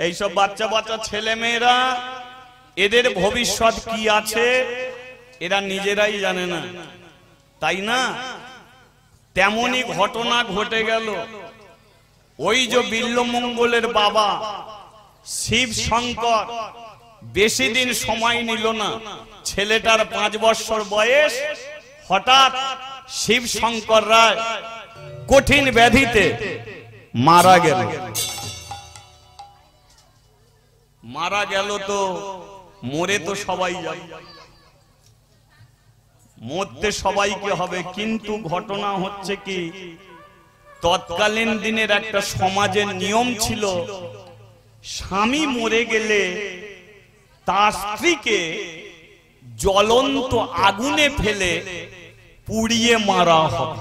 এইসব বাচ্চা বাচ্চা ছেলে মেয়েরা এদের ভবিষ্যৎ কি আছে এরা নিজেরাই জানে না, তাই না? তেমনি ঘটনা ঘটে গেল। ওই যে বিল্লমঙ্গলের বাবা শিব শঙ্কর বেশি দিন সময় নিল না, ছেলেটার 5 বছর বয়স, হঠাৎ শিব শঙ্কর রায় কঠিন ব্যাধিতে মারা গেল। মারা গেল তো মরে তো সবাই যায়, মরতে সবাইকে হবে, কিন্তু ঘটনা হচ্ছে কি তৎকালীন দিনের একটা সমাজের নিয়ম ছিল, স্বামী মরে গেলে তার স্ত্রীকে জ্বলন্ত আগুনে ফেলে পুড়িয়ে মারা হবে।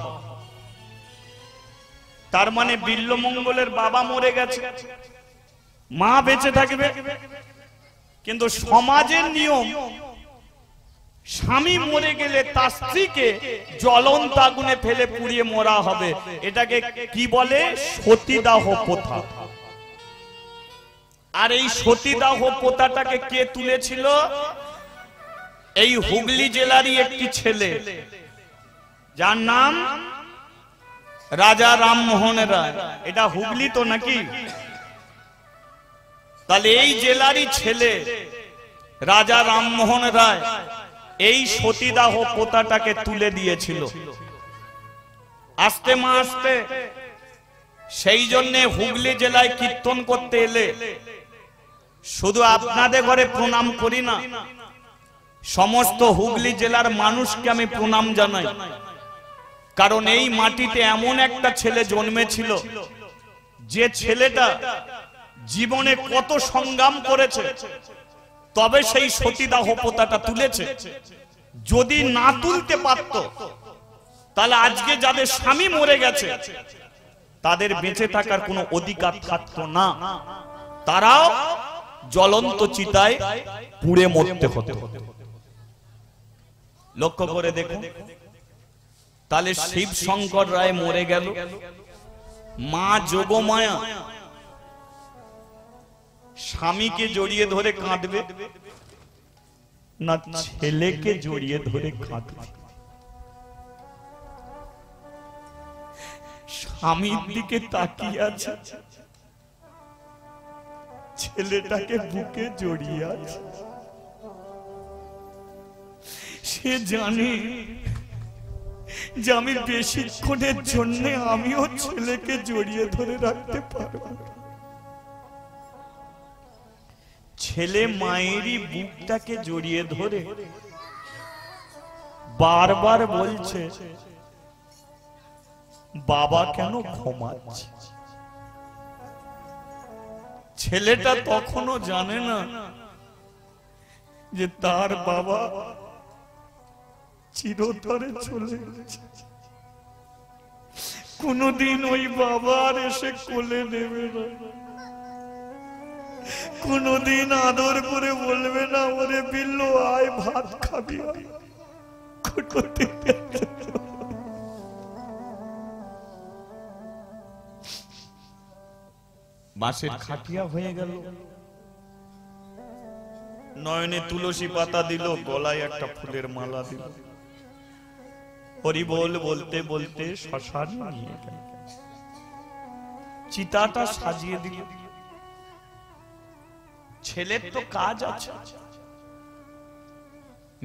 তার মানে বিল্লমঙ্গলের বাবা মরে গেছে, মা বেঁচে থাকবে, কিন্তু সমাজের নিয়ম স্বামী মরে গেলে তার স্ত্রীকে জ্বলন্ত আগুনে ফেলে পুড়িয়ে মরা হবে। এটাকে কি বলে? সতীদাহ প্রথা। আর এই সতীদাহ প্রথাটাকে কে তুলেছিল? এই হুগলি জেলারই একটি ছেলে, যার নাম রাজা রামমোহন রায়। এটা হুগলি তো নাকি? তাহলে এই জেলারই ছেলে রাজা রামমোহন রায় এই সতীদাহ প্রথাটাকে তুলে দিয়েছিল। আস্তে মা আস্তে সেই জন্য হুগলি জেলায় কীর্তন করতে এলে শুধু আপনাদের ঘরে প্রণাম করি না, সমস্ত হুগলি জেলার মানুষকে আমি প্রণাম জানাই। কারণ এই মাটিতে এমন একটা ছেলে জন্মেছিল, যে ছেলেটা জীবনে কত সংগ্রাম করেছে, তবে সেই সতীদাহ প্রথাটা তুলেছে। যদি না তুলতে পারত তাহলে আজকে যাদের স্বামী মরে গেছে তাদের বেঁচে থাকার কোনো অধিকার থাকতো না, তারাও জ্বলন্ত চিতায় পুড়ে মরতে হতো। লক্ষ্য করে দেখুন, তাহলে শিব শঙ্কর রায় মরে গেল, মা যোগমায়া স্বামীকে জড়িয়ে ধরে কাঁদবে না ছেলেকে জড়িয়ে ধরে কাঁদবে? স্বামীর দিকে তাকিয়ে আছে, ছেলেটাকে বুকে জড়িয়ে আছে। সে জানে যে আমি বেশিক্ষণের জন্য আমিও ছেলেকে জড়িয়ে ধরে রাখতে পারব। ছেলে মায়েরই বুকটাকে জড়িয়ে ধরে বারবার বলছে, বাবা কেন ঘুমাচ্ছে? ছেলেটা তখনও জানে না যে তার বাবা চিরতরে চলে গেছে। কোনদিন ওই বাবা আর এসে কোলে নেবে না, কোনদিন আদর করে বলবে না, ওরে বিল্লু আয় ভাত খাবি। বাঁশের খাটিয়া হয়ে গেল, নয়নে তুলসী পাতা দিল, গলায় একটা ফুলের মালা দিল, হরি বল বলতে বলতে শ্মশান নিয়ে গেল, চিতাটা সাজিয়ে দিল। ছেলের তো কাজ আছে,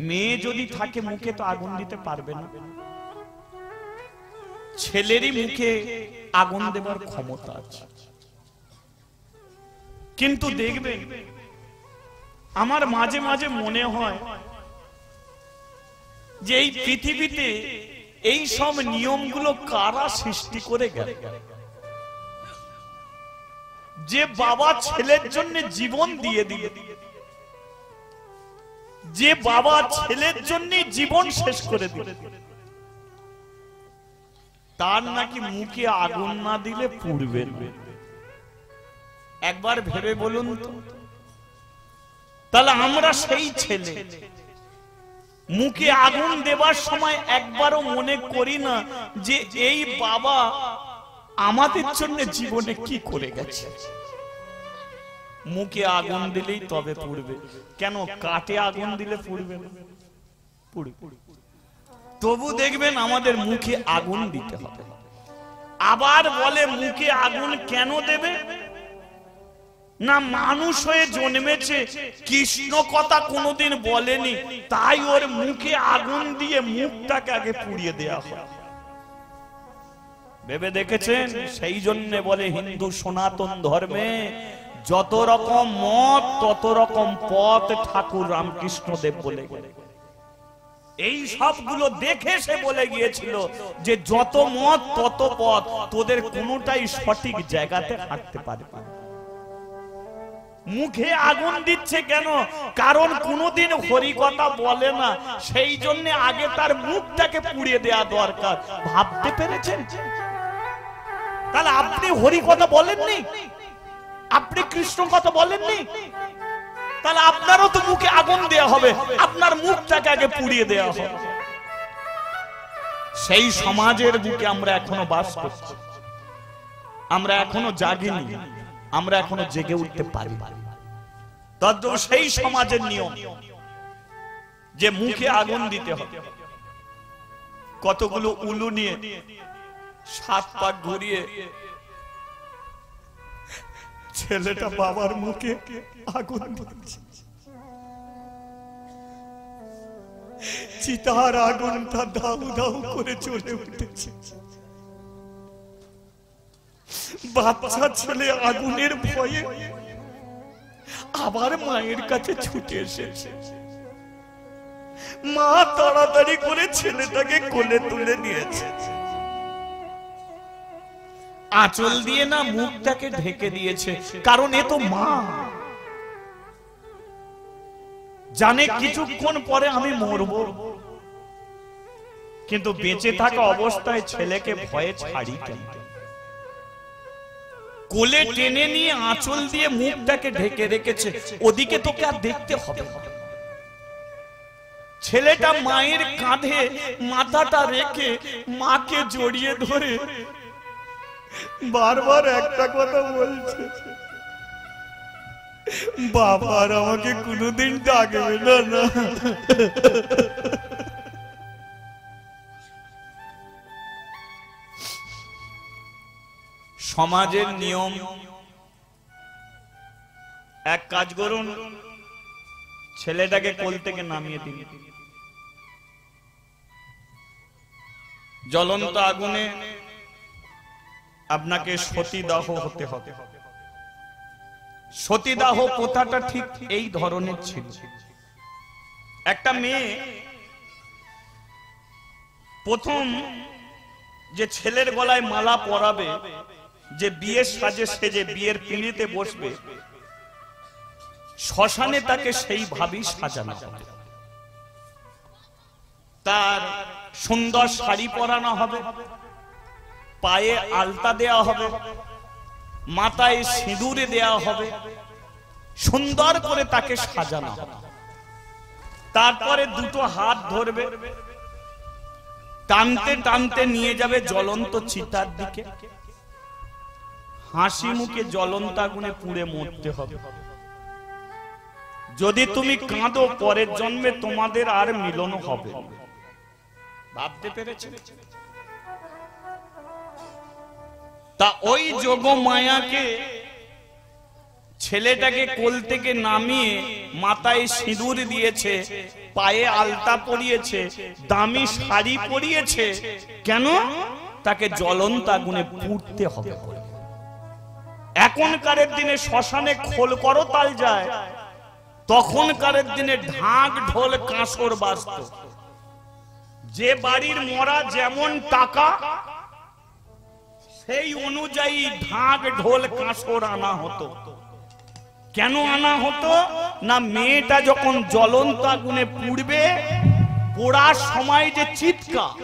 মেয়ে যদি থাকে মুখে তো আগুন দিতে পারবে না, ছেলেরই মুখে আগুন দেবার ক্ষমতা আছে। কিন্তু দেখবেন আমার মাঝে মাঝে মনে হয় যে এই পৃথিবীতে এই সব নিয়মগুলো কারা সৃষ্টি করে গেল? যে বাবা ছেলের জন্য জীবন দিয়ে দিল, যে বাবা ছেলের জন্য জীবন শেষ করে দিল, তার নাকি মুখে আগুন না দিলে পুড়বে। একবার ভেবে বলুন তো, তাহলে আমরা সেই ছেলে মুখে আগুন দেবার সময় একবারও মনে করি না যে এই বাবা আমাদের জন্য জীবনে কি করে গেছে? মুখে আগুন দিলেই তবে পুড়বে। কেন? কাটে আগুন দিলে পুড়বে না? পুড়বে। তবু দেখবেন আমাদের মুখে আগুন দিতে হবে। আবার বলে মুখে আগুন কেন দেবে না? মানুষ হয়ে জন্মেছে, কৃষ্ণ কথা কোনোদিন বলেনি, তাই ওর মুখে আগুন দিয়ে মুখটাকে আগে পুড়িয়ে দেয়া হয়। ভেবে দেখেছেন? সেই জন্য বলে হিন্দু সনাতন ধর্মে যত রকম মত তত রকম পথ ঠাকুর রামকৃষ্ণ দেব বলে গেলেন। এই সবগুলো দেখে সে বলে গিয়েছিল যে যত মত তত পথ, তোদের কোনোটাই সঠিক জায়গাতে হাঁটতে পারবে না। মুখে আগুন দিচ্ছে কেন? কারণ কোনোদিন হরি কথা বলে না, সেই জন্য আগে তার মুখটাকে পুড়িয়ে দেওয়া দরকার। ভাবতে পেরেছেন? তাহলে আপনি হরি কথা বলেননি, আপনি কৃষ্ণ কথা বলেননি, তাহলে আপনারও তো মুখে আগুন দেয়া হবে, আপনার মুখটাকে আগে পুড়িয়ে দেয়া হবে। সেই সমাজের বুকে আমরা এখনো বাস করছি, আমরা এখনো জাগিনি, আমরা এখনো জেগে উঠতে পারি। তদ্রূপ সেই সমাজের নিয়ম যে মুখে আগুন দিতে হবে। কতগুলো উলু নিয়ে 7 পাক ঘুরিয়ে ছেলেটা বাবার মুখে আগুন দিচ্ছে, চিতার আগুনটা দাউ দাউ করে চলে উঠেছে। বাচ্চা ছেলে আগুনের ভয়ে আবার মায়ের কাছে ছুটে এসেছে। মা তাড়াতাড়ি করে ছেলেটাকে কোলে তুলে নিয়েছে, আঁচল দিয়ে না মুখটাকে ঢেকে দিয়েছে। কারণ এ তো মা, জানে কিছুক্ষণ পরে আমি মরবো, কিন্তু বেঁচে থাকা অবস্থায় ছেলেকে ভয়ে ছাড়ি কেন? কোলে টেনে নিয়ে আঁচল দিয়ে মুখটাকে ঢেকে রেখেছে। ওদিকে তোকে আর দেখতে হবে না। ছেলেটা মায়ের কাঁধে মাথাটা রেখে মাকে জড়িয়ে ধরে বারবার একটা কথা বলছে, বাবা আর আমাকে কোনোদিন ডাকবে না। সমাজের নিয়ম, এক কাজ করুন, ছেলেটাকে কোল থেকে নামিয়ে দিন, জ্বলন্ত আগুনে আপনাকে সতীদাহ হতে হবে। সতীদাহ প্রথাটা ঠিক এই ধরনের ছিল। একটা মেয়ে প্রথম যে ছেলের গলায় মালা পরাবে, যে বিয়ের সাজে সেজে বিয়ের পিঁড়িতে বসবে, শ্মশানে তাকে সেইভাবেই সাজানো হবে। তার সুন্দর শাড়ি পরানো হবে, পায়ে আলতা দেয়া হবে, মাথায় সিঁদুরে দেয়া হবে, সুন্দর করে তাকে সাজানো হবে। তারপরে দুটো হাত ধরবে, টানতে টানতে নিয়ে যাবে জ্বলন্ত চিতার দিকে। হাসি মুখে জ্বলন্ত আগুনে পুড়ে মরতে হবে। যদি তুমি কাঁদো, পরের জন্মে তোমাদের আর মিলন হবে। ভাবতে পেরেছো? তা ওই যোগ মায়াকে ছেলেটাকে কোল থেকে নামিয়ে মাথায় সিঁদুর দিয়েছে, পায়ে আলতা পরিয়েছে, দামি শাড়ি পরিয়েছে। কেন? তাকে জ্বলন্ত আগুনে পুড়তে হবে। এখনকার দিনে শ্মশানে খোল করতাল যায়, তখনকার দিনে ঢাক ঢোল কাঁসর বাজত। যে বাড়ির মরা যেমন টাকা, সেই অনুযায়ী ঢাক ঢোল কাঁসর আনা হতো। কেন আনা হতো না? মেয়েটা যখন জ্বলন্ত আগুনে পুড়বে, পোড়ার সময় যে চিৎকার,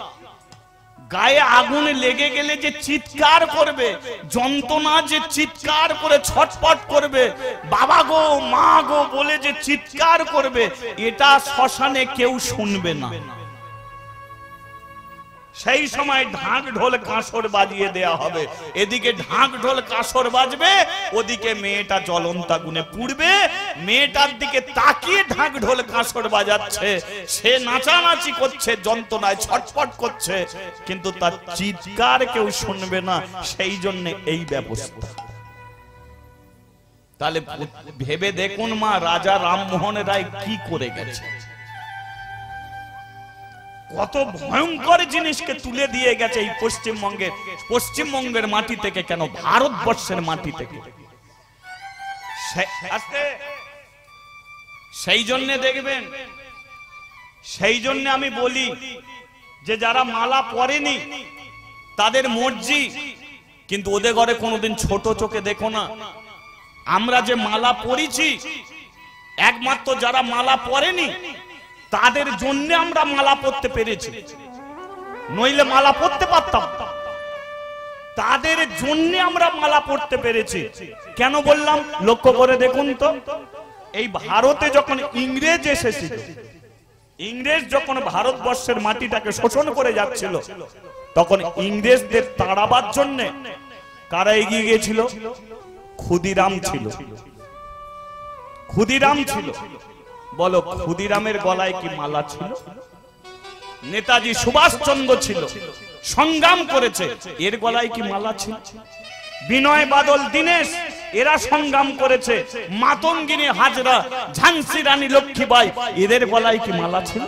গায়ে আগুন লেগে গেলে যে চিৎকার করবে, যন্ত্রণা যে চিৎকার করে ছটফট করবে, বাবা গো মা গো বলে যে চিৎকার করবে, এটা শ্মশানে কেউ শুনবে না। সেই সময় ঢাক ঢোল কাঁসর বাজিয়ে দেয়া হবে। এদিকে ঢাক ঢোল কাঁসর বাজবে, ওদিকে মেয়েটা জ্বলন্ত আগুনে পুড়বে। মেয়েটার দিকে তাকিয়ে ঢাক ঢোল কাঁসর বাজাচ্ছে, সে নাচানাচি করছে, যন্ত্রণায় ছটফট করছে, কিন্তু তার চিৎকার কেউ শুনবে না। সেই জন্য এই ব্যবস্থা। তাহলে ভেবে দেখুন মা, রাজা রামমোহন রায় কি করে গেছে, কত ভয়ঙ্কর জিনিসকে তুলে দিয়ে গেছে এই পশ্চিমবঙ্গের মাটি থেকে, কেন ভারতবর্ষের মাটি থেকে। সেই জন্য দেখবেন, সেই জন্য আমি বলি যে যারা মালা পরেনি তাদের মর্জি, কিন্তু ওদের ঘরে কোনোদিন ছোট চোখে দেখো না। আমরা যে মালা পরেছি, একমাত্র যারা মালা পরেনি তাদের জন্য আমরা মালা পরতে পেরেছি, নইলে মালা পরতে পারতাম। তাদের জন্য আমরা মালা পরতে পেরেছি। কেন বললাম লক্ষ্য করে দেখুন তো, এই ভারতে যখন ইংরেজ এসেছিল, ইংরেজ যখন ভারতবর্ষের মাটিটাকে শোষণ করে যাচ্ছিল, তখন ইংরেজদের তাড়াবার জন্য কারা এগিয়ে গিয়েছিল? ক্ষুদিরাম ছিল। ক্ষুদিরাম ছিল। বলো, ক্ষুদিরামের গলায় কি মালা ছিল? নেতাজি সুভাষচন্দ্র ছিল, সংগ্রাম করেছে, এর গলায় কি মালা ছিল? বিনয় বাদল দীনেশ এরা সংগ্রাম করেছে, মাতঙ্গিনী হাজরা, ঝান্সি রানী লক্ষ্মীবাই, এদের গলায় কি মালা ছিল?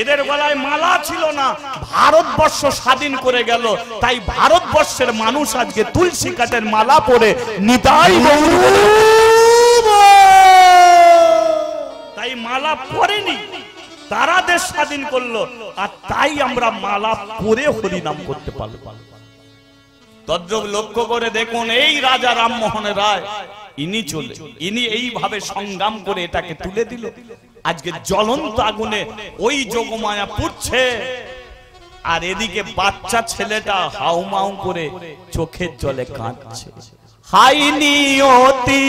এদের গলায় মালা ছিল না। ভারতবর্ষ স্বাধীন করে গেল, তাই ভারতবর্ষের মানুষ আজকে তুলসী কাঠের মালা পরে নিতাই গৌর, তাই মালা পরেনি, তারা দেশ স্বাধীন করলো, আর তাই আমরা মালা পরে হরিনাম করতে পারবো। তদ্রূপ লক্ষ্য করে দেখুন, এই রাজা রামমোহন রায় ইনি এইভাবে সংগ্রাম করে এটাকে তুলে দিল। আজকে জ্বলন্ত আগুনে ওই যোগমায়া পুড়ছে, আর এদিকে বাচ্চা ছেলেটা হাউমাউ করে চোখের জলে কাঁদছে। হাই নিয়তি,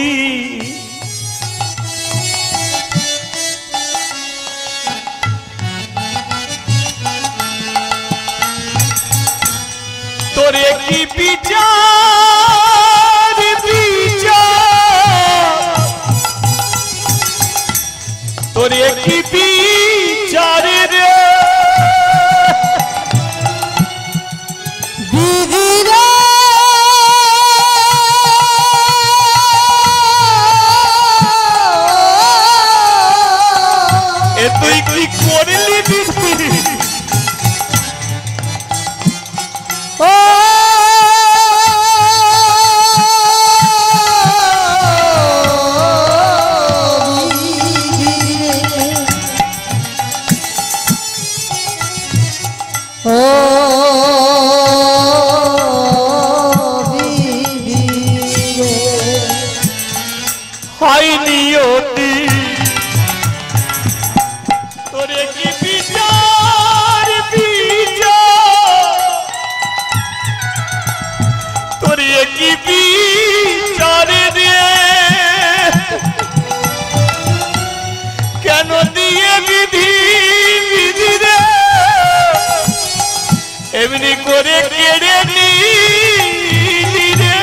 তোরে কি বিচার, তোরে কি বিচার রে দিদিরা, এ তুই কি করলি দিদি? ও হাই নিয়তি, তোরে কি বিচার, তোরে কি বিচার রে, কেন দিয়ে বিধি রে এমনি করে কেড়ে নিলি রে?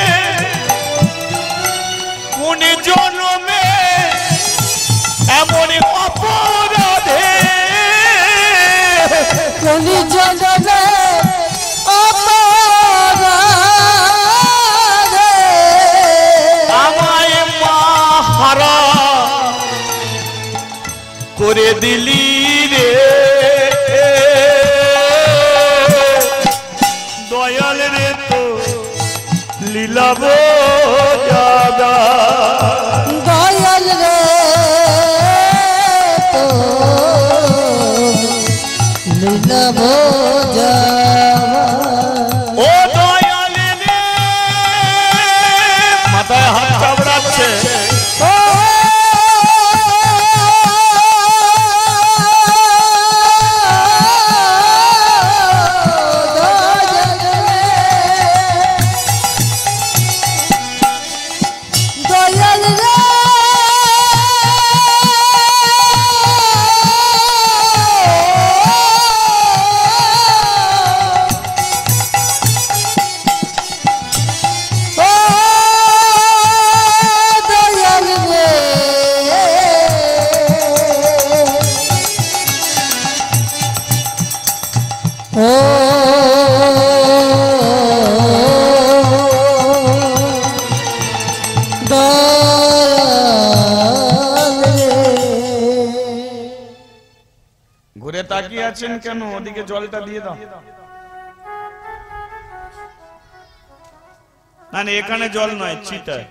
কোন জন্মে এমন অপরাধে, কোন জন্মে অপরাধে আমায় মাহারা করে দিলি রে? দয়াল রে তো লীলা বোঝাদা, দয়াল রে তো লীলা বোঝাবা। ও দয়াল রে, মাথায় হাত চাবড়াচ্ছে। দয়াল রে। ঘুরে তাকিয়ে আছেন কেন? ওদিকে জলটা দিয়ে দাও। না না, এখানে জল নয়, চিতায়।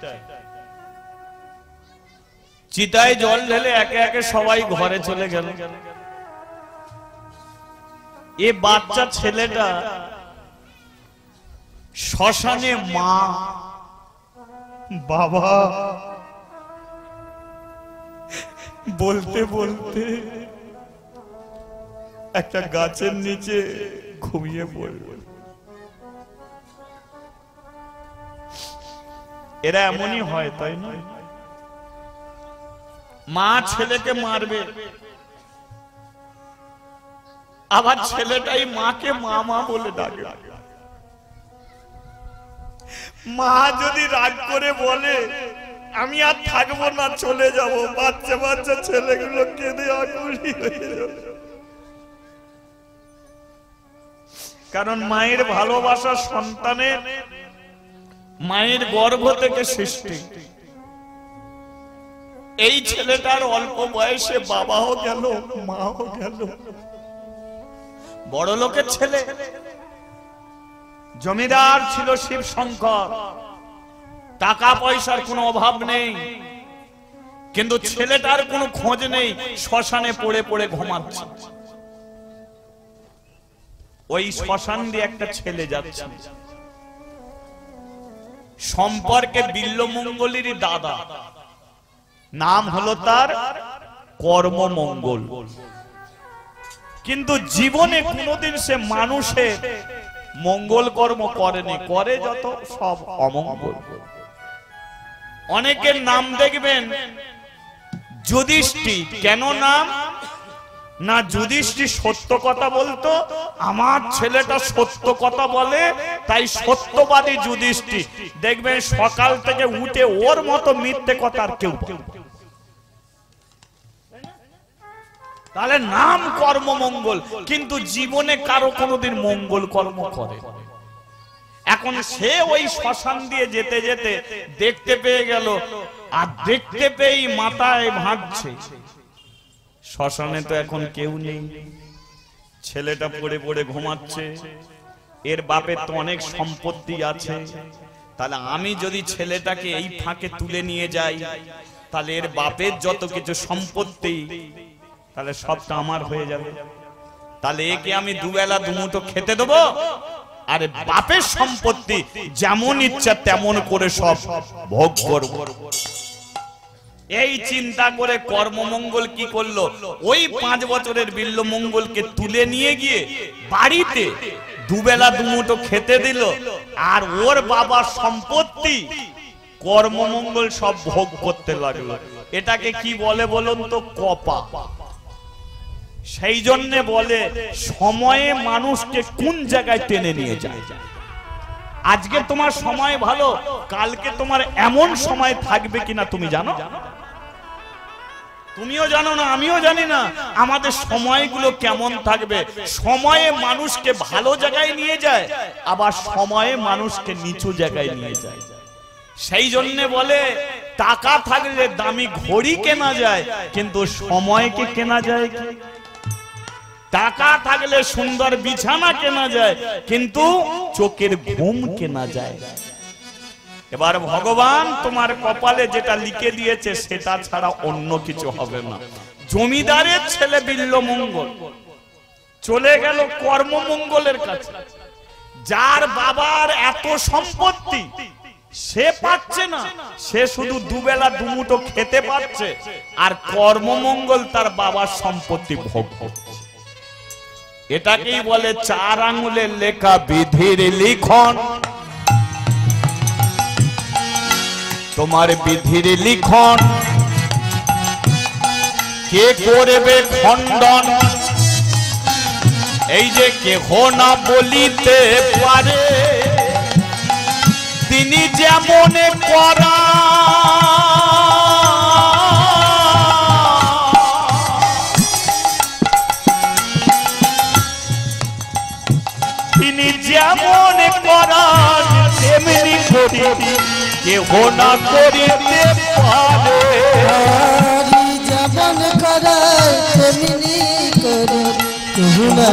চিতায় জল ঢেলে একে একে সবাই ঘরে চলে গেল। এ বাচ্চা ছেলেটা শ্মশানে মা বাবা বলতে বলতে একটা গাছের নিচে ঘুমিয়ে পড়ল। এরা এমনই হয়, তাই না? মা ছেলেকে মারবে, আবার ছেলেটাই মাকে মামা বলে ডাকে। মা যদি রাগ করে বলে আমি আর থাকবো না, চলে যাব, বাচ্চা বাচ্চা ছেলেগুলো কেঁদে আকুলি হয়ে যাবে। কারণ মায়ের ভালোবাসা সন্তানের মায়ের গর্ভ থেকে সৃষ্টি। এই ছেলেটার অল্প বয়সে বাবাও গেল, মাও গেল। বড় লোকের ছেলে, জমিদার ছিল শিব শঙ্কর, টাকা পয়সার কোনো অভাব নেই, কিন্তু ছেলেটার কোনো খোঁজ নেই, শ্মশানে পড়ে পড়ে ঘুমাচ্ছে। ওই শ্মশান দিয়ে একটা ছেলে যাচ্ছে, সম্পর্কে বিল্লমঙ্গলেরই দাদা, নাম হলো তার কর্মমঙ্গল। কিন্তু জীবনে কোনোদিন সে মানুষের মঙ্গল কর্ম করেনি, করে যত সব অমঙ্গল। অনেকের নাম দেখবেন যুধিষ্ঠির। কেন নাম? না, যুধিষ্ঠির সত্য কথা বলতো, আমার ছেলেটা সত্য কথা বলে, তাই সত্যবাদী যুধিষ্ঠির। দেখবেন সকাল থেকে উঠে ওর মতো মিথ্যে কথা আর কেউ। তাহলে নাম কর্মমঙ্গল, কিন্তু জীবনে কারো কোনোদিন মঙ্গল কর্ম করে। এখন সে ওই শ্মশান দিয়ে যেতে যেতে দেখতে পেয়ে গেল, আর দেখতে পেয়েই মাথায় ভাঙছে, শ্মশানে তো এখন কেউ নেই, ছেলেটা পড়ে পড়ে ঘুমাচ্ছে, এর বাপের তো অনেক সম্পত্তি আছে, তাহলে আমি যদি ছেলেটাকে এই ফাঁকে তুলে নিয়ে যাই, তাহলে এর বাপের যত কিছু সম্পত্তি তাহলে সবটা আমার হয়ে যাবে। তাহলে একে আমি দুবেলা দুমুঠো খেতে দেবো, আর বাপের সম্পত্তি যেমন ইচ্ছা তেমন করে সব ভোগ করব। এই চিন্তা করে কর্মমঙ্গল কি করলো, ওই 5 বছরের বিল্লমঙ্গলকে তুলে নিয়ে গিয়ে বাড়িতে দুবেলা দুমুঠো খেতে দিল, আর ওর বাবার সম্পত্তি কর্মমঙ্গল সব ভোগ করতে লাগলো। এটাকে কি বলে বলুন তো? কপা। সেই জন্য বলে সময়ে মানুষকে কোন জায়গায় টেনে নিয়ে যায়। আজকে তোমার সময় ভালো, কালকে তোমার এমন সময় থাকবে কিনা তুমি জানো? তুমিও জানো না, আমিও জানি না আমাদের সময়গুলো কেমন থাকবে। সময়ে মানুষকে ভালো জায়গায় নিয়ে যায়, আবার সময়ে মানুষকে নিচু জায়গায় নিয়ে যায়। সেই জন্য বলে টাকা থাকলে দামি ঘড়ি কেনা যায়, কিন্তু সময়কে কেনা যায় কি? টাকা থাকলে সুন্দর বিছানা কেনা যায়, কিন্তু চোখের ঘুম কেনা যায়। এবার ভগবান তোমার কপালে যেটা লিখে দিয়েছে সেটা ছাড়া অন্য কিছু হবে না। জমিদারের ছেলে বিল্লমঙ্গল চলে গেল কর্মমঙ্গলের কাছে, যার বাবার এত সম্পত্তি সে পাচ্ছে না, সে শুধু দুবেলা দুমুঠো খেতে পাচ্ছে, আর কর্মমঙ্গল তার বাবার সম্পত্তি ভোগ করছে। এটাকেই বলে 4 আঙ্গুলের লেখা বিধির লিখন। তোমার বিধির লিখন কে করবে খণ্ডন? এই যে কেহ না বলিতে পারে, তিনি যেমন করা তিনি যেমন করান তেমনি করি, কেহ না করিতে না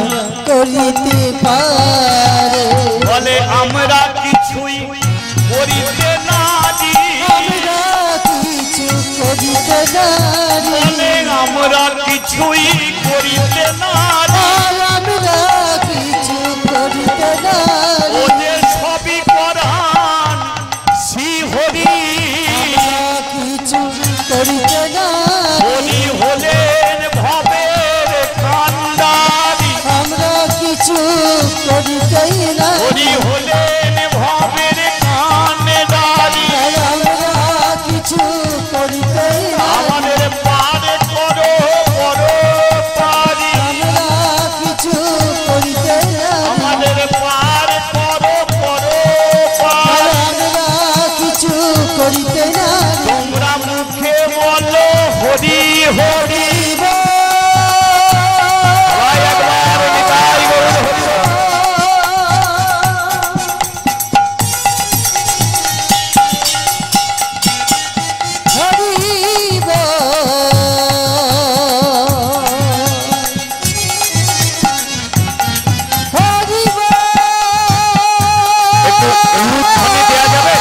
করিতে পারে বলে আমরা কিছুই করিতে নারি আমরা কিছু করিতে নারি বলে আমরা কিছুই করিতে নারি আমরা কিছু করিতে নারি ও যে সবই করান শ্রী হরি কিছু করিতে নারি হরি হলেন ভবের কান্ডারি আমরা কিছু করিতেই নারি হরি হলেন ভবের কান্ডারি আমরা কিছু করিতেই নারি আমাদের পারে করো করো পারি আমরা কিছু করিতেই নারি আমাদের পারে করো করো পারি আমরা কিছু করিতে নারি তোমরা মুখে বলো হরি হরি সবাই একবার নিতাই গৌর হরি বল। একটু উলুধ্বনি দেয়া যাবে?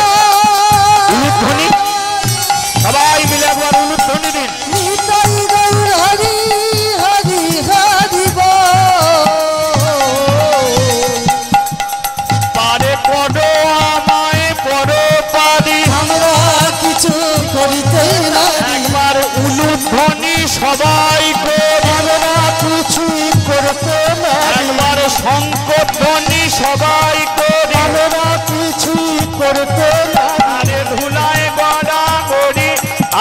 উলুধ্বনি সবাই মিলে একবার উলুধ্বনি দিন। পারে পড়ো আমায় পড়ো পারি আমরা কিছু করিতে নারি একবার উলুধ্বনি সবাই করি আমরা কিছুই করতে নারি একবার শঙ্খধ্বনি সবাই করি আমরা কিছুই করতে নারি আরে ধুলায় গড়া গড়ি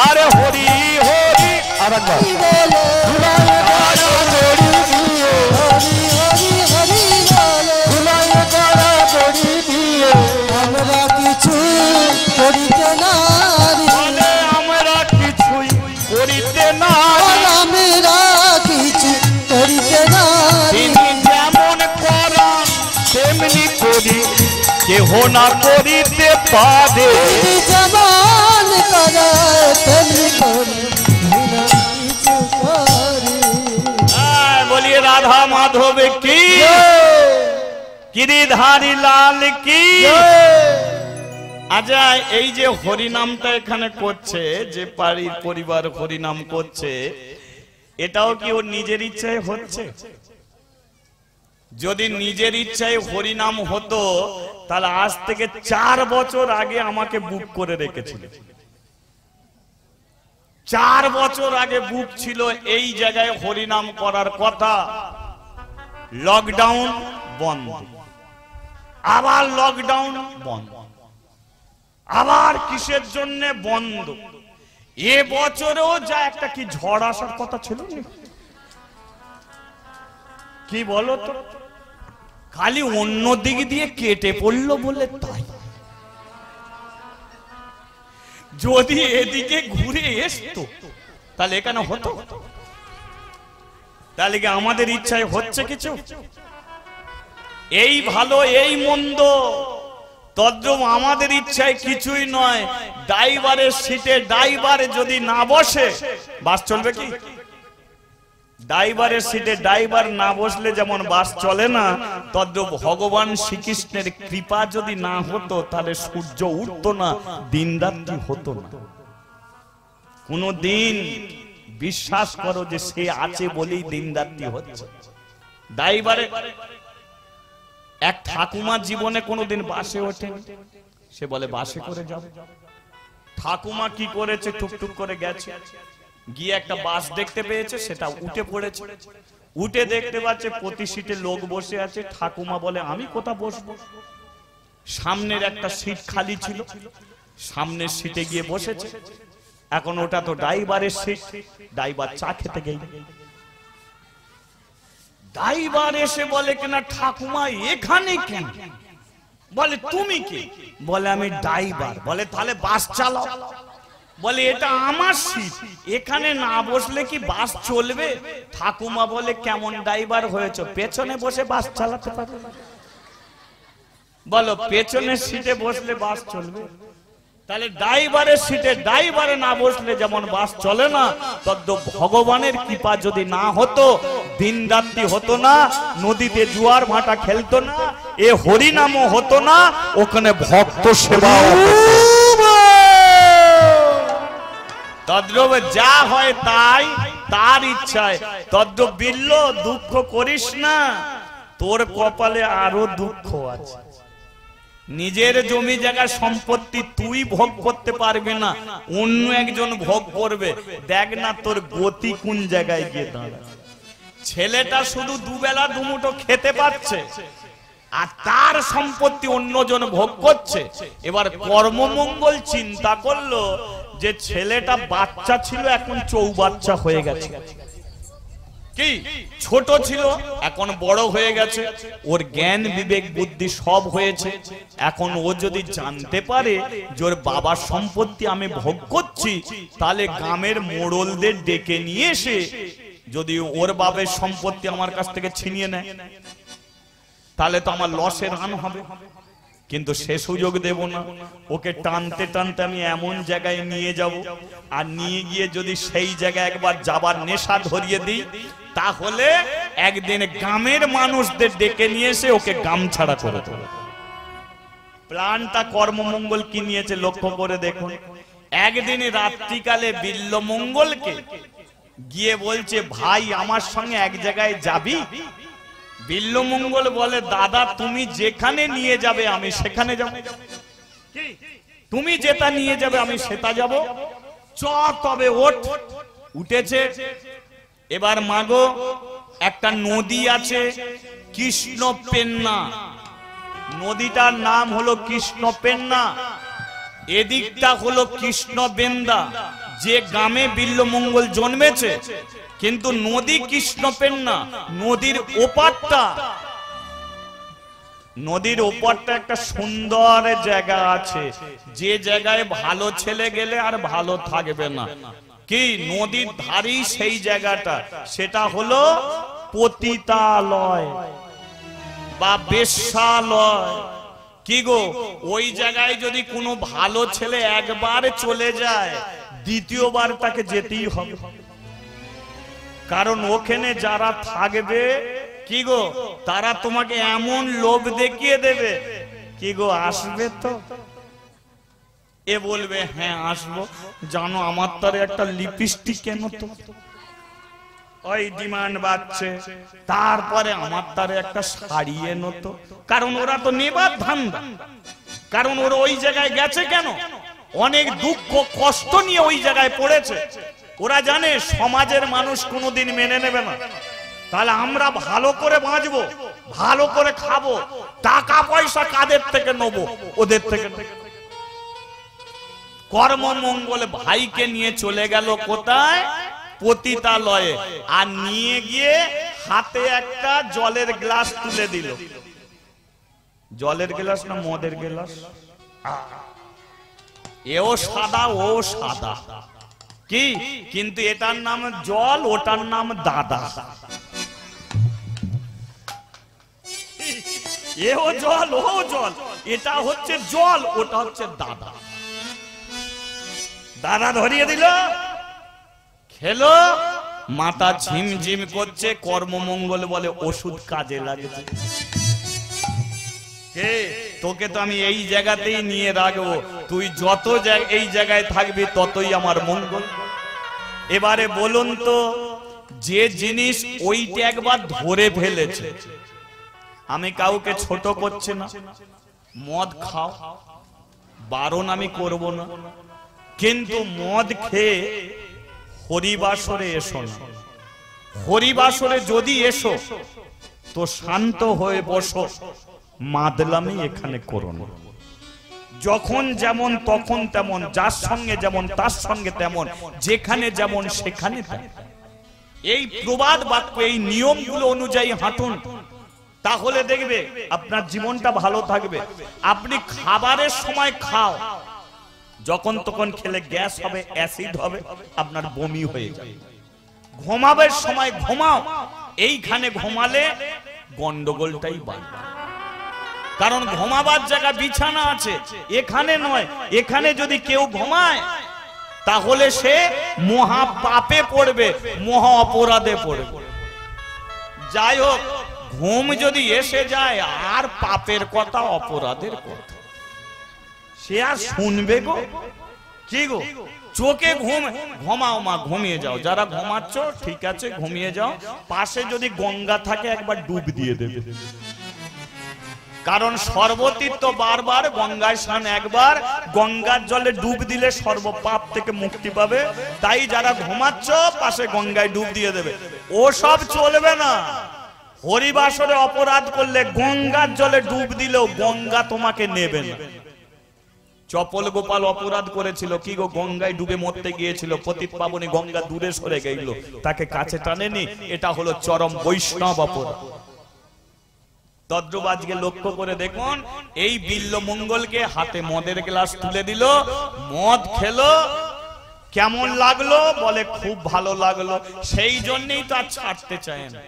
আরে হরি হরি আর একবার বলে ধুলায় গড়া গড়ি দিয়ে হরি হরি হরি বলে ধুলায় গড়া গড়ি দিয়ে আমরা কিছু করিতে নারি বলে আমরা কিছুই করিতে না আমরা কিছু করিতে নারি তিনি যেমন করান তেমনি করি কেহ না করিতে পারে জবান করে তেমনি করি বিনা কিছু করি বলিয়ে রাধা মাধব কি গিরিধারী লাল কি আচ্ছা এই যে হরিনামটা এখানে করছে যে বাড়ির পরিবার হরিনাম করছে এটাও কি ওর নিজের ইচ্ছায় হচ্ছে? যদি নিজের ইচ্ছায় হরিনাম হতো তাহলে আজ থেকে 4 বছর আগে আমাকে বুক করে রেখেছিল। 4 বছর আগে বুক ছিল এই জায়গায় হরিনাম করার কথা। লকডাউন বন্ধ, আবার লকডাউন বন্ধ, আবার কিসের জন্য বন্ধ। এ বছরেও যা একটা কি ঝড় আসার কথা ছিল কি বলো তো, খালি অন্য দিক দিয়ে কেটে পড়লো বলে তাই। যদি এদিকে ঘুরে আসতো তাহলে এখানে হতো? তাহলে কি আমাদের ইচ্ছায় হচ্ছে কিছু? এই ভালো এই মন্দ তদ্রুপ আমাদের ইচ্ছায় কিছুই নয়। ড্রাইভারের সিটে ড্রাইভার যদি না বসে বাস চলবে কি? ড্রাইভারের সিটে ড্রাইভার না বসলে যেমন বাস চলে না, তদ্রুপ ভগবান শ্রীকৃষ্ণের কৃপা যদি না হতো তাহলে সূর্য উঠতো না, দিন রাত্রি হতো না। কোন দিন বিশ্বাস করো যে সে আছে বলেই দিন রাত্রি হচ্ছে। ড্রাইভারে এক ঠাকুমা জীবনে কোনোদিন বাসে ওঠে, সে বলে বাসে করে যাব। ঠাকুমা কি করেছে, টুকটুক করে গেছে, গিয়ে একটা বাস দেখতে পেয়েছে, সেটা উঠে পড়েছে। উঠে দেখতে পাচ্ছে প্রতি সিটে লোক বসে আছে। ঠাকুমা বলে আমি কোথা বসবো? সামনের একটা সিট খালি ছিল, সামনের সিটে গিয়ে বসেছে। এখন ওটা তো ড্রাইভারের সিট, ড্রাইভার চা খেতে গেল। ড্রাইভার এসে বলে কিনা ঠাকুমা এখানে কেন? বলে তুমি কি? বলে আমি ড্রাইভার। বলে তাহলে বাস চালাও। বলে এটা আমার সিট, এখানে না বসলে কি বাস চলবে? ঠাকুমা বলে কেমন ড্রাইভার হয়েছে, পেছনে বসে বাস চালাতে পারবে? বলো পেছনের সিটে বসলে বাস চলবে? তাহলে ড্রাইভারের সিটে ড্রাইভারে না বসলে যেমন বাস চলে না, তদ্রুপ ভগবানের কৃপা যদি না হতো দিন রাত্রি হতো না, নদীতে জোয়ার ভাটা খেলতো না, এ হরিনামও হতো না, ওখানে ভক্ত সেবা। তদ্রব যা হয় তাই তার ইচ্ছায়। তদ্রব বিল্ল দুঃখ করিস না, তোর কপালে আরো দুঃখ আছে। নিজের জমি জায়গা সম্পত্তি তুই ভোগ করতে পারবি না, অন্য একজন ভোগ করবে। দেখ না তোর গতি কোন জায়গায় গিয়ে দাঁড়ায়। ছেলেটা শুধু দুবেলা দুমুঠো খেতে পাচ্ছে, আর তার সম্পত্তি অন্যজন ভোগ করছে। এবার কর্মমঙ্গল চিন্তা করলো যে ছেলেটা বাচ্চা ছিল, এখন চৌবাচ্চা হয়ে গেছে। কি ছোট ছিল, এখন বড় হয়ে গেছে, ওর জ্ঞান বিবেক বুদ্ধি সব হয়েছে। এখন ও যদি জানতে পারে যে ওর বাবার সম্পত্তি আমি ভোগ করছি, তাহলে গ্রামের মোড়লদের ডেকে নিয়ে এসে যদি ওর বাবার সম্পত্তি আমার কাছ থেকে ছিনিয়ে নেয়, তাহলে তো আমার লসের রান হবে। কিন্তু সে সুযোগ দেব না, ওকে টানতে টানতে আমি এমন জায়গায় নিয়ে যাব, আর নিয়ে গিয়ে যদি সেই জায়গায় একবার যাবার নেশা ধরিয়ে দিই, তাহলে একদিন গ্রামের মানুষদের ডেকে নিয়ে এসে ওকে গাম ছাড়া করে দেবে। প্ল্যানটা কর্মমঙ্গল কি নিয়েছে লক্ষ্য করে দেখুন। একদিন রাত্রিকালে বিল্লমঙ্গলকে গিয়ে বলছে, ভাই আমার সঙ্গে এক জায়গায় যাবি? বিল্লমঙ্গল বলে, দাদা তুমি যেখানে নিয়ে যাবে আমি সেখানে যাব। তুমি যেটা নিয়ে যাবে আমি সেটা যাব। চ তবে ওঠ। উঠেছে। এবার মাগো একটা নদী আছে কৃষ্ণপেন্না, নদীটার নাম হলো কৃষ্ণপেন্না, এদিকটা হলো কৃষ্ণবেন্দা। যে গ্রামে বিল্লমঙ্গল জন্মেছে, কিন্তু নদী কৃষ্ণপেন্না, নদীর ওপারটা একটা সুন্দর জায়গা আছে, যে জায়গায় ভালো ছেলে গেলে আর ভালো থাকবে না। কি নদীর ধারি সেই জায়গাটা, সেটা হলো পতিতালয় বা বেশ্যালয়। কি গো, ওই জায়গায় যদি কোনো ভালো ছেলে একবার চলে যায়, দ্বিতীয়বার তাকে যেতেই হবে। কারণ ওখানে যারা থাকবে, কি গো, তারা তোমাকে এমন লোভ দেখিয়ে দেবে, কি গো আসবে তো? এ বলবে হ্যাঁ আসবো, জানো আমার তার একটা লিপস্টিক কেন তো, ওই ডিমান্ড বাড়ছে। তারপরে আমার তার একটা শাড়ি এনো তো, কারণ ওরা তো নেবার ধান্দা। কারণ ওরা ওই জায়গায় গেছে কেন? অনেক দুঃখ কষ্ট নিয়ে ওই জায়গায় পড়েছে। ওরা জানে সমাজের মানুষ কোনোদিন মেনে নেবে না, তাহলে আমরা ভালো করে বাঁচবো, ভালো করে খাবো, টাকা পয়সা কাদের থেকে নেবো? ওদের থেকে। কর্মমঙ্গল ভাইকে নিয়ে চলে গেল কোথায়? পতিতালয়ে। আর নিয়ে গিয়ে হাতে একটা জলের গ্লাস তুলে দিল। জলের গ্লাস না মদের গ্লাস? এও সাদা ও সাদা, কি কিন্তু এটার নাম জল, ওটার নাম দাদা। এও জল ও জল, এটা হচ্ছে জল, ওটা হচ্ছে দাদা। দাদা ধরিয়ে দিল, খেলো, মাথা ঝিমঝিম করছে। কর্মমঙ্গল বলে ওষুধ কাজে লাগছে। কে তোকে তো আমি এই জায়গাতেই নিয়ে রাখবো, তুই যত এই জায়গায় থাকবি ততই আমার মঙ্গল। এবারে বলুন তো, যে জিনিস ওইটা একবার ধরে ফেলেছে, আমি কাউকে ছোট করছি না, মদ খাও, বারণ আমি করব না, কিন্তু মদ খেয়ে হরিবাসরে এসো না। হরিবাসরে যদি এসো তো শান্ত হয়ে বসো, মাদলামি এখানে করো না। যখন যেমন তখন তেমন, যার সঙ্গে যেমন তার সঙ্গে তেমন, যেখানে যেমন সেখানে তেমন। এই প্রবাদ বাক্য, এই নিয়মগুলো অনুযায়ী হাঁটুন, তাহলে দেখবে আপনার জীবনটা ভালো থাকবে। আপনি খাবারের সময় খাও, যখন তখন খেলে গ্যাস হবে, অ্যাসিড হবে, আপনার বমি হয়ে যাবে। ঘুমাবার সময় ঘুমাও, এইখানে ঘুমালে গন্ডগোলটাই বাড়বে। কারণ ঘুমাবার জায়গা বিছানা আছে, এখানে নয়। এখানে যদি কেউ ঘুমায় তাহলে সে মহা পাপে পড়বে, মহা অপরাধে পড়বে। যাই হোক, ঘুম যদি এসে যায় আর পাপের কথা অপরাধের কথা সে আর শুনবে গো? কি গো, চোখে ঘুমাও মা, ঘুমিয়ে যাও। যারা ঘুমাচ্ছ ঠিক আছে, ঘুমিয়ে যাও। পাশে যদি গঙ্গা থাকে একবার ডুব দিয়ে দেবে, কারণ সর্বতীর্থ বারবার, গঙ্গায় স্নান একবার, গঙ্গার জলে ডুব দিলে সর্ব পাপ থেকে মুক্তি পাবে। তাই যারা ঘুমাচ্ছ পাশে গঙ্গায় ডুব দিয়ে দেবে। ও সব চলবে না। হরিবাসরে অপরাধ করলে গঙ্গার জলে ডুব দিলেও গঙ্গা তোমাকে নেবে না। চপল গোপাল অপরাধ করেছিল, কি গো, গঙ্গায় ডুবে মরতে গিয়েছিল। পতিত পাবনী গঙ্গা দূরে সরে গেল, তাকে কাছে টানেনি। এটা হলো চরম বৈষ্ণব অপরাধ। তদ্রুপ আজকে লক্ষ্য করে দেখুন, এই বিল্লমঙ্গলকে হাতে মদের গ্লাস তুলে দিল, মদ খেলো, কেমন লাগলো? বলে খুব ভালো লাগলো। সেই জন্যই তো আর ছাড়তে চায় না।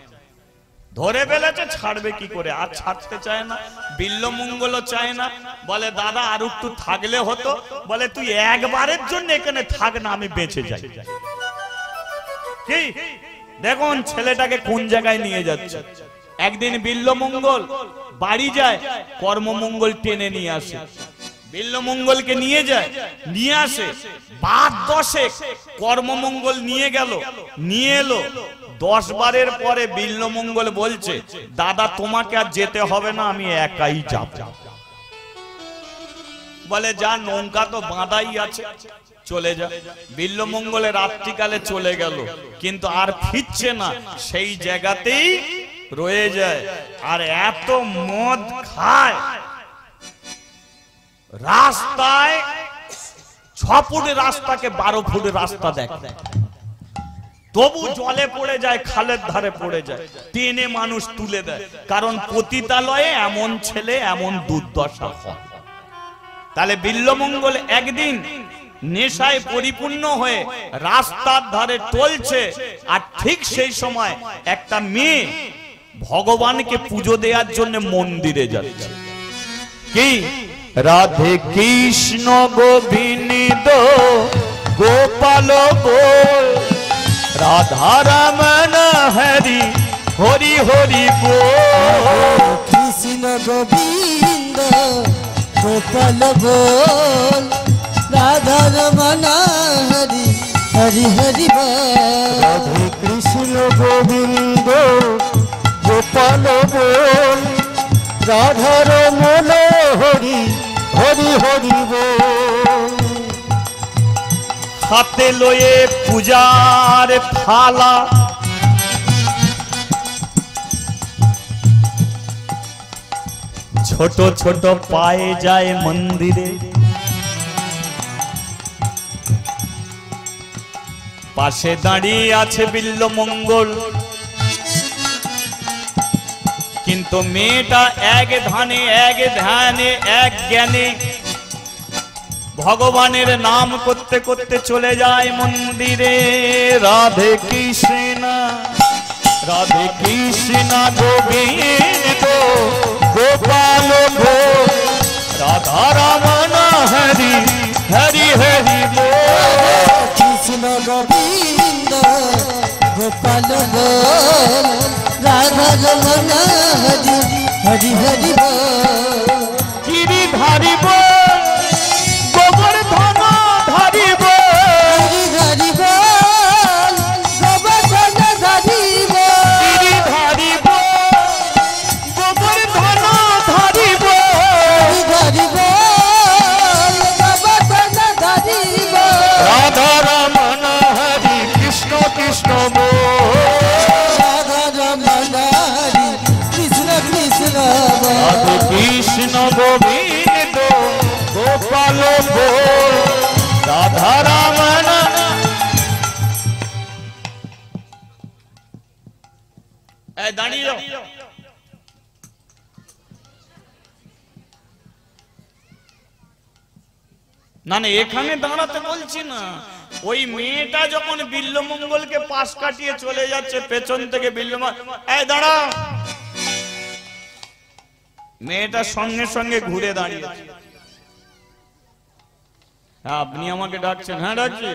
ধরে ফেলেছে, ছাড়বে কি করে? আর ছাড়তে চায় না। বিল্লমঙ্গলও চায় না। বলে দাদা আর একটু থাকলে হতো। বলে তুই একবারের জন্য এখানে থাক না, আমি বেঁচে যাই। কি দেখুন ছেলেটাকে কোন জায়গায় নিয়ে যাচ্ছে। একদিন বিল্লমঙ্গল বাড়ি যায়, কর্মমঙ্গল টেনে নিয়ে আসে। বিল্লমঙ্গলকে নিয়ে যায়, নিয়ে আসে, বাদ 10 কর্মমঙ্গল নিয়ে গেল, নিয়ে এলো। 10 বারের পরে বিল্লমঙ্গল বলছে, দাদা তোমাকে আর যেতে হবে না, আমি একাই যাব। বলে যা, নৌকা তো বাঁধাই আছে, চলে যা। বিল্লমঙ্গলে রাত্রিকালে চলে গেল, কিন্তু আর ফিরছে না, সেই জায়গাতেই রয়ে যায়। আর এত মদ খায়, রাস্তায় 6 ফুট রাস্তাকে 12 ফুট রাস্তা দেখে, তবু জলে পড়ে যায়, খালের ধারে পড়ে যায়, টেনে মানুষ তুলে দেয়। কারণ পতিতালয়ে এমন ছেলে এমন দুর্দশা হয়। তাহলে বিল্লমঙ্গল একদিন নেশায় পরিপূর্ণ হয়ে রাস্তার ধারে টলছে, আর ঠিক সেই সময় একটা মেয়ে ভগবানকে পুজো দেওয়ার জন্য মন্দিরে যাচ্ছে। কি রাধে কৃষ্ণ গোবিন্দ গোপাল গোল, রাধা রমন হরি হরি হরি বল। কৃষ্ণ গোবিন্দ গোপাল গোল, রাধা রমন হরি হরি হরি বল। রাধে কৃষ্ণ গোবিন্দ গোপাল বল, রাধা রমন হরি হরি হরি বল। হাতে লয়ে পূজার থালা, ছোট ছোট পায়ে যায় মন্দিরে। পাশে দাঁড়িয়ে আছে বিল্লমঙ্গল, কিন্তু মেয়েটা এক ধ্যানে এক ধ্যানে এক জ্ঞানে ভগবানের নাম করতে করতে চলে যায় মন্দিরে। রাধে কৃষ্ণ রাধে কৃষ্ণ গোবিন্দ গোপাল গোল, রাধা রমন হরি হরি হরি বল। কৃষ্ণ গোবিন্দ গোপাল গোল, রাধা রমন হরি হরি হরি বল। গিরিধারী বল, গোবর্ধন ধারী বল, হরি বল, গোবর্ধন ধারী বল। গিরিধারী বল, গোবর্ধন ধারী বল। হরি বল, গোবর্ধন ধারী বল। রাধা রমন হরি কৃষ্ণ কৃষ্ণ বল। রাধা রমন হরি কৃষ্ণ কৃষ্ণ বল। রাধে কৃষ্ণ গোবিন্দ গোপাল গোল, রাধা রমন। দাঁড়িয়ে যাও। না না, এখানে দাঁড়াতে বলছি না। ওই মেয়েটা যখন বিল্লমঙ্গলকে পাশ কাটিয়ে চলে যাচ্ছে, পেছন থেকে বিল্লমঙ্গল এই দাঁড়া, মেয়েটা সঙ্গে সঙ্গে ঘুরে দাঁড়িয়ে। আপনি আমাকে ডাকছেন? হ্যাঁ ডাকছি।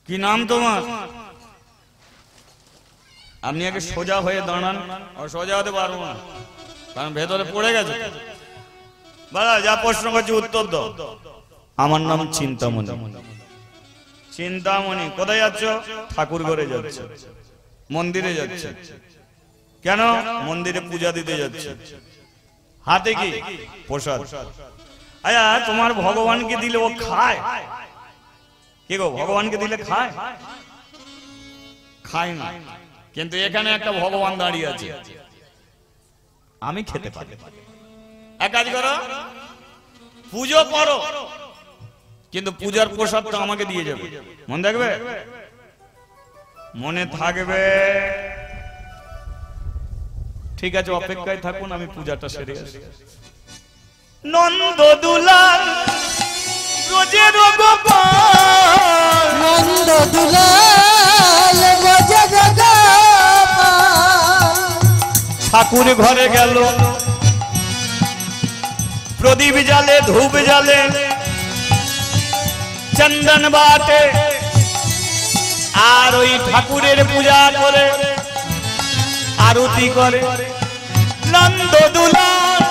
কি নাম তোমার? আপনি আগে সোজা হয়ে দাঁড়ান। সোজা হতে পারবো না, কারণ ভেতরে পড়ে গেছে। বাবা যা প্রশ্ন করছি উত্তর দাও। আমার নাম চিন্তামণি। চিন্তামণি কোথায় যাচ্ছ? ঠাকুর ঘরে যাচ্ছে, মন্দিরে যাচ্ছে। কেন? মন্দিরে পূজা দিতে যাচ্ছে। হাতে কি? প্রসাদ। আচ্ছা, তোমার ভগবানকে দিলে ও খায়? কি গো, ভগবানকে দিলে খায়? খায় না। কিন্তু এখানে একটা ভগবান দাঁড়িয়ে আছে, আমি খেতে পারি। এক কাজ করো, পুজো করো, কিন্তু পূজার প্রসাদটা আমাকে দিয়ে যাবে। মনে থাকবে? মনে থাকবে? ঠিক আছে, অপেক্ষায় থাকুন, আমি পূজাটা সেরে আসি। নন্দ দুলাল রোজের গোপাল, নন্দ দুলাল রোজের গোপাল, ঠাকুর ঘরে গেল, প্রদীপ জালে, ধূপ জালে, চন্দন বাটে, আর ওই ঠাকুরের পূজা করে, আরতি করে। নন্দ দুলাল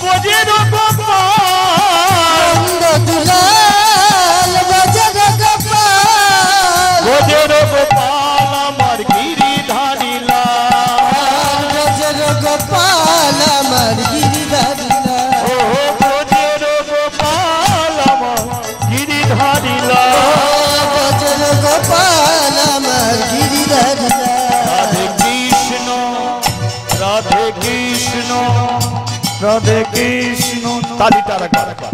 রোজের গোপাল, নন্দ দুলাল রোজের গোপাল, রোজের গোপাল আমার গিরিধারী লাল, রোজের গোপাল আমার গিরিধারী লাল, ও রোজের গোপাল আমার গিরিধারী লাল। রোজের গোপাল আমার গিরিধারী লাল। রাধে কৃষ্ণ, রাধে কৃষ্ণ, রাধে কৃষ্ণ। তালিটা রাখা।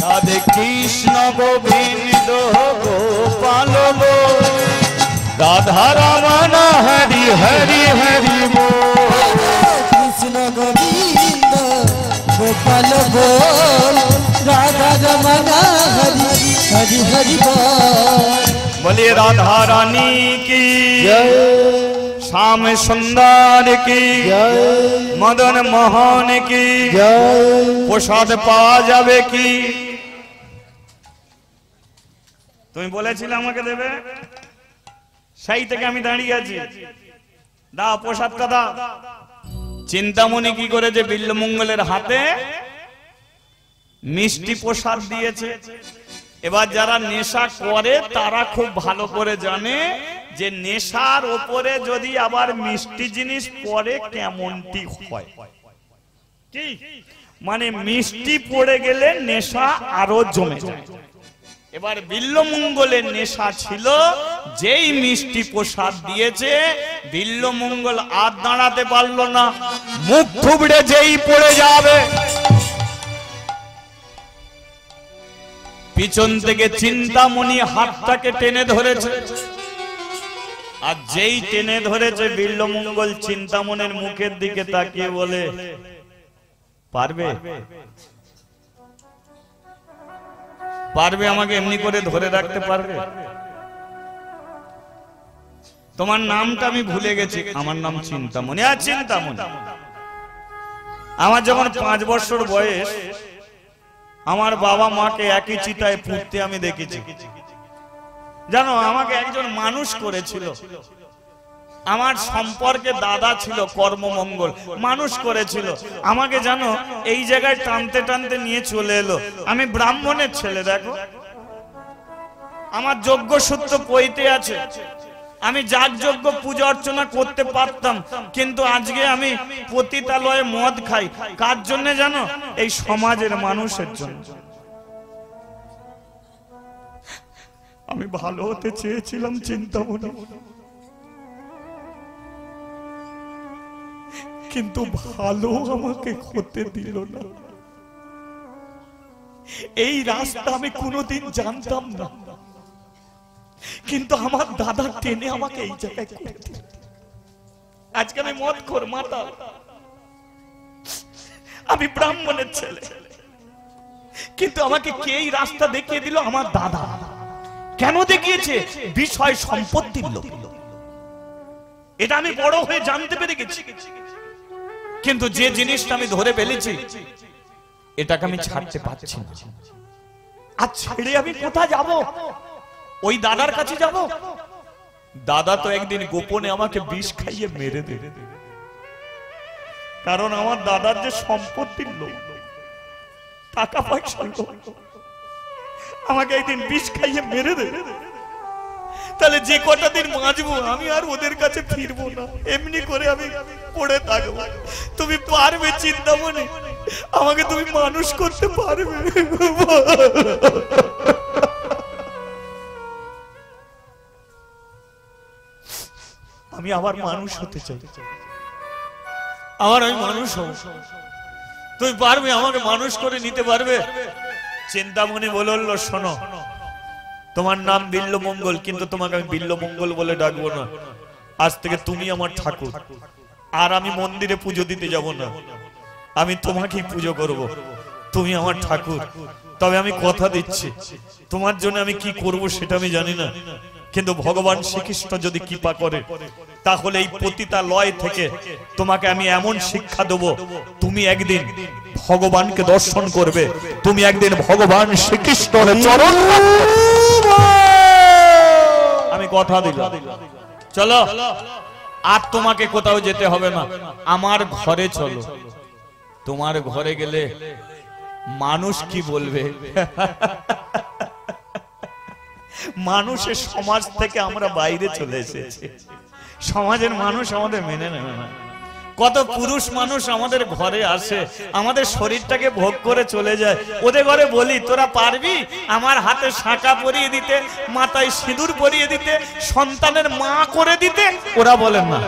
রাধে কৃষ্ণ গোবিন্দ গোপাল গো, রাধা রমণ হরি হরি হরি বল। কৃষ্ণ গোবিন্দ গোপাল বল, রাধা রমণ হরি হরি হরি বল। बोलिए राधा रानी की श्याम सुंदर की मदन मोहन की প্রসাদ পাওয়া যাবে কি? তুমি বলেছিলে আমাকে দেবে, সেই থেকে আমি দাঁড়িয়ে আছি। দাও প্রসাদটা দাও। চিন্তামণি কি করেছে? বিল্লমঙ্গলের হাতে মিষ্টি প্রসাদ দিয়েছে। এবার যারা নেশা করে তারা খুব ভালো করে জানে যে নেশার ওপরে যদি আবার মিষ্টি জিনিস পড়ে কেমনটি হয়। কি মানে মিষ্টি পড়ে গেলে নেশা আরো জমে যায়। এবার বিল্লমঙ্গলের নেশা ছিল, যেই মিষ্টি প্রসাদ দিয়েছে বিল্লমঙ্গল আর দাঁড়াতে পারলো না, মুখ থুবড়ে যেই পড়ে যাবে। পিছন থেকে চিন্তামণি হাতটাকে টেনে ধরেছে, আর যেই টেনে ধরেছে বিল্লমঙ্গল চিন্তামণির মুখের দিকে তাকিয়ে বলে, পারবে? পারবে আমাকে এমনি করে ধরে রাখতে পারবে? তোমার নামটা আমি ভুলে গেছি। আমার নাম চিন্তামণি। আর চিন্তামণি, আমার যখন 5 বছর বয়স, আমার বাবা মাকে একই চিতায় পুঁততে আমি দেখেছি। জানো, আমাকে একজন মানুষ করেছিল। আমার সম্পর্কে দাদা ছিল কর্মমঙ্গল, মানুষ করেছিল আমাকে। জানো, এই জায়গায় টানতে টানতে নিয়ে চলে এলো। আমি ব্রাহ্মণের ছেলে, দেখো আমার যোগ্য সূত্র পইতে আছে। আমি যাগযজ্ঞ পূজা অর্চনা করতে পারতাম, কিন্তু আজকে আমি পতিতালয়ে মদ খাই। কার জন্য জানো? এই সমাজের মানুষের জন্য। আমি ভালো হতে চেয়েছিলাম চিন্তামণি, কিন্তু ভালো আমাকে হতে দিল না। এই রাস্তা আমি কোনোদিন জানতাম না, কিন্তু আমার দাদা টেনে আমাকে এই জায়গায় করে দিল। আজকে আমি মদখোর মাতাল, আমি ব্রাহ্মণের ছেলে, কিন্তু আমাকে কে এই রাস্তা দেখিয়ে দিল? আমার দাদা। কেন দেখিয়েছে? বিষয় সম্পত্তির লোভ। এটা আমি বড় হয়ে জানতে পেরে গেছি। কিন্তু যে জিনিসটা আমি ধরে ফেলেছি এটাকে আমি ছাড়তে পারছি না। আর ছেড়ে আমি কোথায় যাব? ওই দাদার কাছে যাব? দাদা তো একদিন গোপনে আমাকে বিষ খাইয়ে মেরে দেবে, কারণ আমার দাদার যে সম্পত্তির লোভ, টাকা পয়সা লোভ, আমাকে একদিন বিষ খাইয়ে মেরে দেবে। তাহলে যে কটা দিন বাঁচবো আমি আর ওদের কাছে ফিরবো না, এমনি করে আমি পড়ে থাকবো। তুমি পারবে চিন্তামণি? আমাকে তুমি মানুষ করতে পারবে? আমি আবার মানুষ হতে চাই, আবার আমি মানুষ হব। তুমি পারবে আমাকে মানুষ করে নিতে পারবে? চিন্তামণি বলল, শোনো, তোমার নাম বিল্লমঙ্গল, কিন্তু তোমাকে আমি বিল্লমঙ্গল বলে ডাকবো না। আজ থেকে তুমি আমার ঠাকুর, আর আমি মন্দিরে পুজো দিতে যাব না, আমি তোমাকেই পুজো করব। তুমি আমার ঠাকুর। তবে আমি কথা দিচ্ছি, তোমার জন্য আমি কি করব সেটা আমি জানি না, কিন্তু ভগবান শ্রীকৃষ্ণ যদি কৃপা করে তাহলে এই পতিতালয় থেকে তোমাকে আমি এমন শিক্ষা দেব, তুমি একদিন ভগবানকে দর্শন করবে, তুমি একদিন ভগবান শ্রীকৃষ্ণের চরণ। আমি কথা দিলাম। চলো, আর তোমাকে কোথাও যেতে হবে না, আমার ঘরে চলো। তোমার ঘরে গেলে মানুষ কি বলবে? মানুষের সমাজ থেকে আমরা বাইরে চলে এসেছি, সমাজের মানুষ আমাদের মেনে নেবে না। কত পুরুষ মানুষ আমাদের ঘরে আসে, আমাদের শরীরটাকে ভোগ করে চলে যায়। ওদের ঘরে বলি, তোরা পারবি আমার হাতে শাঁখা পরিয়ে দিতে, মাথায় সিঁদুর পরিয়ে দিতে, সন্তানের মা করে দিতে? ওরা বলেন না,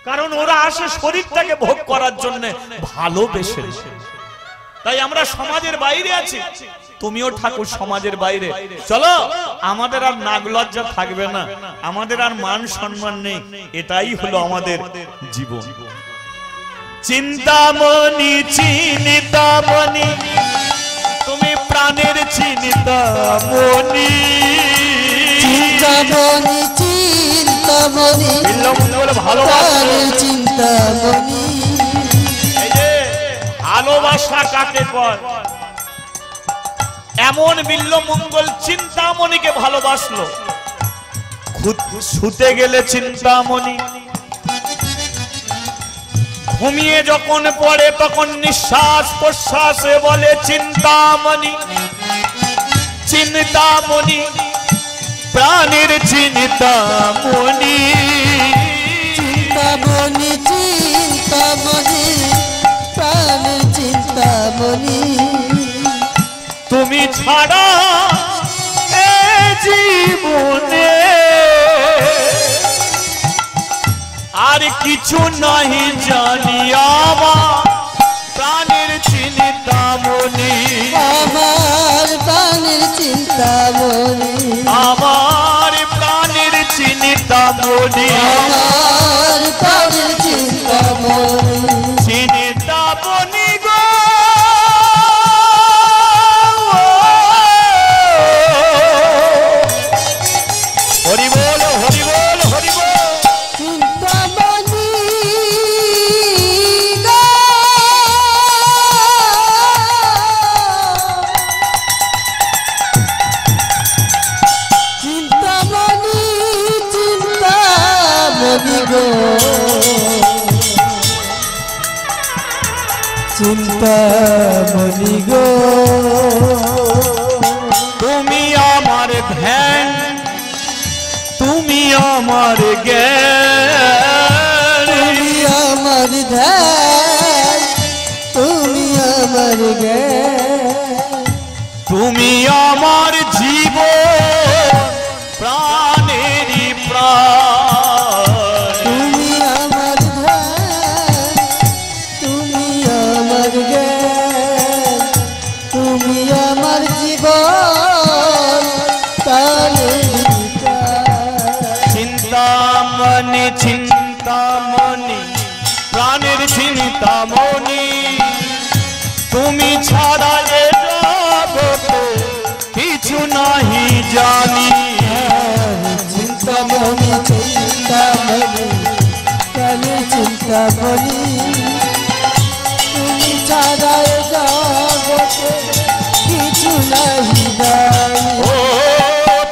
কারণ ওরা আসে শরীরটাকে ভোগ করার জন্য, ভালোবেসে। তাই আমরা সমাজের বাইরে আছি, তুমিও ঠাকুর সমাজের বাইরে। চলো, আমাদের আর নাগ লজ্জা থাকবে না, আমাদের আর মান সম্মান নেই, এটাই হলো আমাদের জীবন। চিন্তামণি চিন্তামণি, তুমি প্রাণের চিন্তামণি। চিন্তামণি চিন্তামণি, বিল্লমঙ্গল ভালোবাসা, চিন্তামণি। এই যে ভালোবাসা কাকে কয়? এমন বিল্লমঙ্গল চিন্তামণিকে ভালোবাসলো, শুতে গেলে চিন্তামণি, ঘুমিয়ে যখন পড়ে তখন নিঃশ্বাস প্রশ্বাসে বলে চিন্তামণি। চিন্তামণি, প্রাণের চিন্তামণি। চিন্তামণি চিন্তামণি, প্রাণের চিন্তামণি। তুমি ছাড়া এ জীবনে আর কিছু নাহি জানি, আমার প্রাণের চিন্তামণি। আমার প্রাণের চিন্তামণি, আমার প্রাণের চিন্তামণি। আমার প্রাণের চিন্তামণি। চিন্তামণি গো, হরি বল হরি বল হরি বল। চিন্তামণি চিন্তামণি চিন্তামণি গো, চিন্তামণি গো। তুমি আমার ধ্যান, তুমি আমার জ্ঞান, তুমি আমার ধ্যান, তুমি আমার জ্ঞান। তুমি আমার জীবন, প্রাণেরই প্রাণ। তুমি আমার ধ্যান, তুমি আমার জ্ঞান, তুমি আমার জীবন, প্রাণেরই প্রাণ। চিন্তামণি চিন্তামণি, প্রাণের চিন্তামণি, তুমি ছাড়া চিন্তামণি তুমি ছাড়া এ জগতে কিছু নাহি নাই ও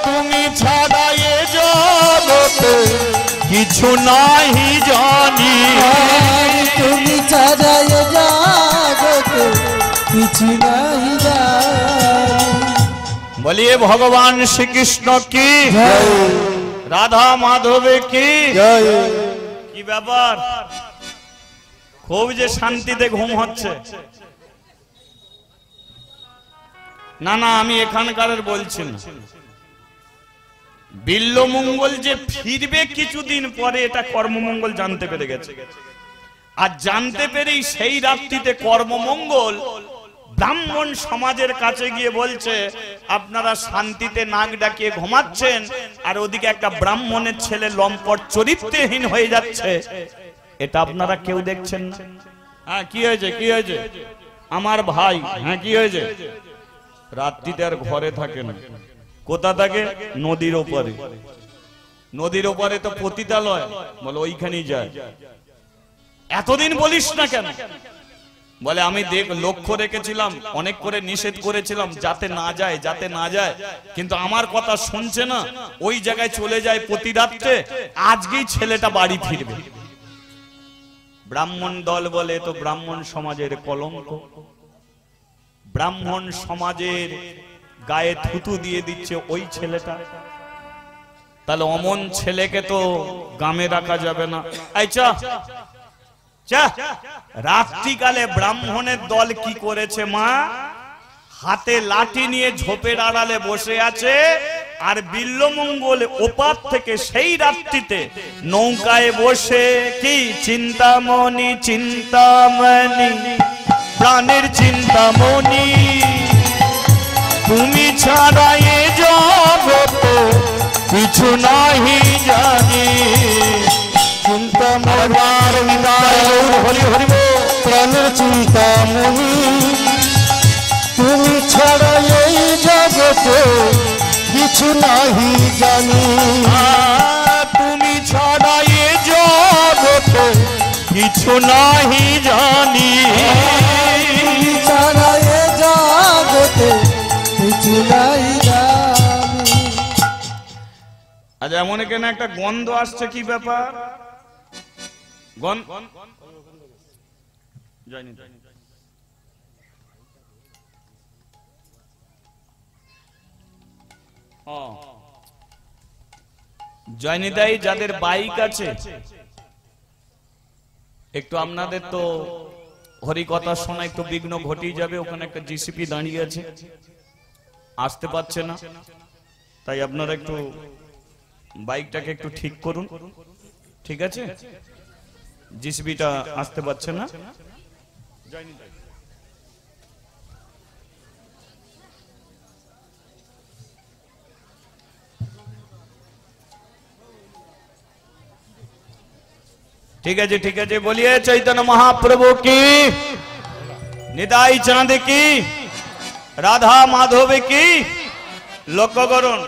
তুমি ছাড়া এ জগতে কিছু নাহি জানি তুমি ছাড়া এ জগতে কিছু নাহি জানি বলিয়ে ভগবান শ্রীকৃষ্ণ কি রাধা মাধবে কি কি ব্যাপার খুব যে শান্তিতে ঘুম হচ্ছে না না আমি এখানকার বলছি না বিল্লমঙ্গল যে ফিরবে কিছুদিন পরে এটা কর্মমঙ্গল জানতে পেরে গেছে আর জানতে পেরেই সেই রাত্রিতে কর্মমঙ্গল ব্রাহ্মণ সমাজের কাছে গিয়ে বলছে আপনারা শান্তিতে নাক ডাকিয়ে ঘুমাচ্ছেন আর ওদিকে একটা ব্রাহ্মণের ছেলে লম্পট চরিত্রহীন হয়ে যাচ্ছে এটা আপনারা কেউ দেখছেন না হ্যাঁ কি হয়েছে কি হয়েছে আমার ভাই হ্যাঁ কি হয়েছে রাত্রিতে আর ঘরে থাকে না কোথা থাকে নদীর ওপারে নদীর ওপারে তো পতিতালয় বলে ওইখানেই যায় এতদিন বলিস না কেন বলে আমি লক্ষ্য রেখেছিলাম অনেক করে নিষেধ করেছিলাম যাতে না যায় যাতে না যায় কিন্তু আমার কথা শুনছে না ওই জায়গায় চলে যায় প্রতি রাত্রে আজকেই ছেলেটা বাড়ি ফিরবে ব্রাহ্মণ দল বলে তো ব্রাহ্মণ সমাজের কলঙ্ক ব্রাহ্মণ সমাজের গায়ে থুতু দিয়ে দিচ্ছে ওই ছেলেটা তাহলে অমন ছেলেকে তো গ্রামে রাখা যাবে না এই চা রাত্রিকালে ব্রাহ্মণের দল কি করেছে মা হাতে লাঠি নিয়ে ঝোপের আড়ালে বসে আছে আর বিল্লমঙ্গল ওপার থেকে সেই রাত্রিতে নৌকায় বসে কি চিন্তামণি চিন্তামণি প্রাণের চিন্তামণি তুমি ছাড়া এ জগতে কিছু নাহি জানি চিন্তামণির হরি হরি প্রাণের চিন্তামণি তুমি ছাড়া এই জগতে কিছু নাহি জানি তুমি ছাড়া এ জগতে কিছু নাহি জানি তুমি ছাড়া এ জগতে কিছু নাহি জানি আজ এমন কেন একটা গন্ধ আসছে কি ব্যাপার জয়নিদাই যাদের বাইক আছে একটু আপনাদের তো হরিকথা শোনা একটু বিঘ্ন ঘটিয়ে যাবে ওখানে একটা জিসিপি দাঁড়িয়ে আছে আসতে পারছে না তাই আপনারা একটু বাইকটাকে একটু ঠিক করুন ঠিক আছে জিসিবিটা আসতে পারছে না ঠিক আছে বলিয়ে চৈতন্য মহাপ্রভু কি নিতাই চাঁদ কি রাধা মাধব কি লক্ষ্য করুন